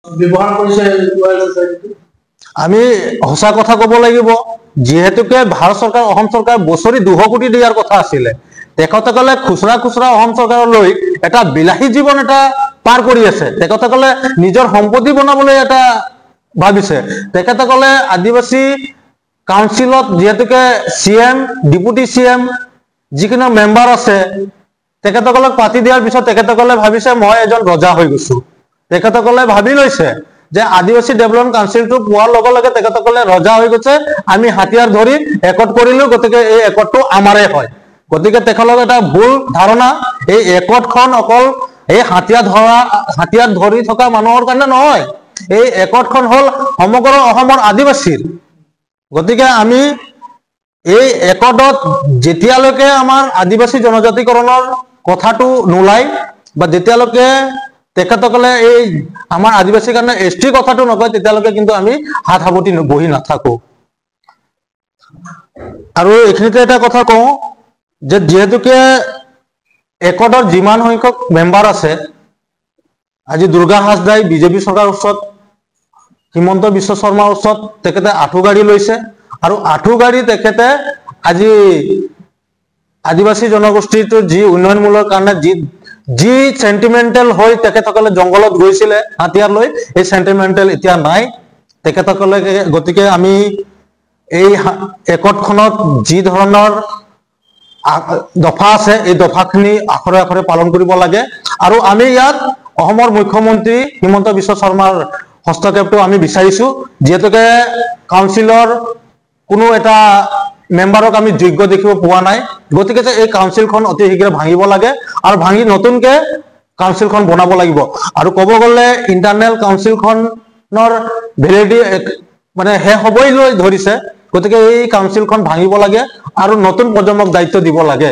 ব্যৱহাৰ কৰিছে আমি সঁচা কথা ক'ব লাগিব যেহেতুকে ভাৰত চৰকাৰ অসম চৰকাৰ বছৰি 200 কোটি দিয়াৰ কথা আছিলে তেখেতসকলে খুচৰা খুচৰা অসম চৰকাৰলৈ এটা বিলাহী জীৱন এটা পাৰ কৰি আছে তেখেতসকলে নিজৰ সম্পত্তি বনাবলৈ এটা ভাবিছে তেখেতসকলে আদিবাসী কাউন্সিলত যেহেতুকে সিএম ডিপুটি সিএম যিকোনো মেম্বাৰ আছে তেখেতসকলক পাতি দিয়াৰ পিছত তেখেতসকলে ভাবিছে মই এজন ৰজা হৈ গৈছো তেখেতসকলে ভাবি লৈছে যে আদিবাসী ডেভেলপমেন্ট কাউন্সিলটো পোৱাৰ লগে লগে তেখেতসকলে ৰজা হৈ গৈছে আমি হাতিয়াৰ ধৰি একট কৰিলো গতিকে এই একটটো আমাৰে হয় গতিকে তেখেতসকলৰ এটা ভুল ধাৰণা এই একটখন অকল এই হাতিয়াৰ ধৰি থকা মানুহৰ কাৰণে নহয় এই একটখন হল সমগ্ৰ অসমৰ আদিবাসীৰ গতিকে আমি এই একটত যেতিয়ালৈকে আমাৰ আদিবাসী জনজাতিকৰণৰ কথাটো নোলাই বা যেতিয়ালৈকে তেখেতসকলে এই আমাৰ আদিবাসীৰ কাৰণে এসটি কথাটো নকয় তেতিয়ালৈকে কিন্তু আমি হাত হাবতি বহি নাথাকো আৰু এইখিনিতে এটা কথা কওঁ যে যেহেতুকে একটৰ যিমান সংখ্যক মেম্বাৰ আছে আজি দুৰ্গা হাজদাই বিজেপি চৰকাৰৰ ওচৰত হিমন্ত বিশ্ব শৰ্মাৰ ওচৰত তেখেতে আঁঠু গাড়ী লৈছে আৰু আঁঠু গাড়ী তেখেতে আজি আদিবাসী জনগোষ্ঠীটোৰ যি উন্নয়নমূলক কাৰণে যি সেন্টিমেন্টাল হৈ তেখেতসকলে জংগলত গৈছিলে হাতিয়াৰ লৈ এই সেন্টিমেন্টাল এতিয়া নাই তেখেতসকলে গতিকে আমি এই একটখনত যি ধৰণৰ দফা আছে এই দফাখিনি আখৰে আখৰে পালন কৰিব লাগে আৰু আমি ইয়াত অসমৰ মুখ্যমন্ত্ৰী হিমন্ত বিশ্ব শৰ্মাৰ হস্তক্ষেপটো আমি বিচাৰিছো যেহেতুকে কাউন্সিলৰ কোনো এটা মেম্বাৰক আমি যোগ্য দেখিব পোৱা নাই গতিকে এই কাউন্সিলখন অতি শীঘ্ৰে ভাঙিব লাগে আৰু ভাঙি নতুনকে কাউন্সিলখন বনাব লাগিব আৰু ক'ব গ'লে ইন্টাৰনেল কাউন্সিলখনৰ ভেলিডিটি মানে শেষ হ'বই লৈ ধৰিছে গতিকে এই কাউন্সিলখন ভাঙিব লাগে আৰু নতুন প্ৰজন্মক দায়িত্ব দিব লাগে